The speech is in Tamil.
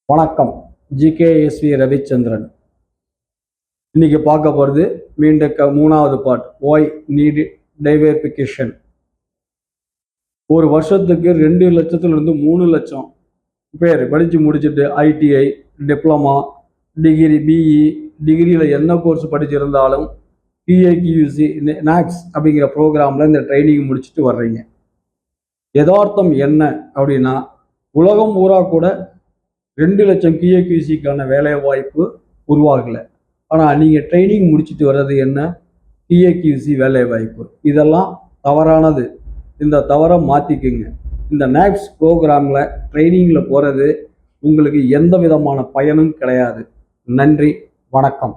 வணக்கம். ஜிகேஎஸ்வி ரவிச்சந்திரன். இன்னைக்கு பார்க்க போகிறது மீண்டும் மூணாவது பார்ட். Y NEET டைவர்பிகேஷன். ஒரு வருஷத்துக்கு 2 லட்சத்துலேருந்து 3 லட்சம் பேர் படித்து முடிச்சுட்டு ஐடிஐ, டிப்ளமா, டிகிரி, பிஇ, டிகிரியில் என்ன கோர்ஸ் படிச்சிருந்தாலும் பிஏக்யூசி, நாக்ஸ் அப்படிங்கிற ப்ரோக்ராமில் இந்த ட்ரைனிங் முடிச்சுட்டு வர்றீங்க. யதார்த்தம் என்ன அப்படின்னா, உலகம் பூரா கூட 2 லட்சம் பிஏக்யூசிக்கான வேலை வாய்ப்பு உருவாகலை. ஆனால் நீங்கள் ட்ரைனிங் முடிச்சுட்டு வர்றது என்ன? பிஏக்யூசி வேலை வாய்ப்பு. இதெல்லாம் தவறானது. இந்த தவறை மாற்றிக்குங்க. இந்த நாக்ஸ் ப்ரோக்ராமில் ட்ரைனிங்கில் போகிறது உங்களுக்கு எந்த விதமான பயனும் கிடையாது. நன்றி, வணக்கம்.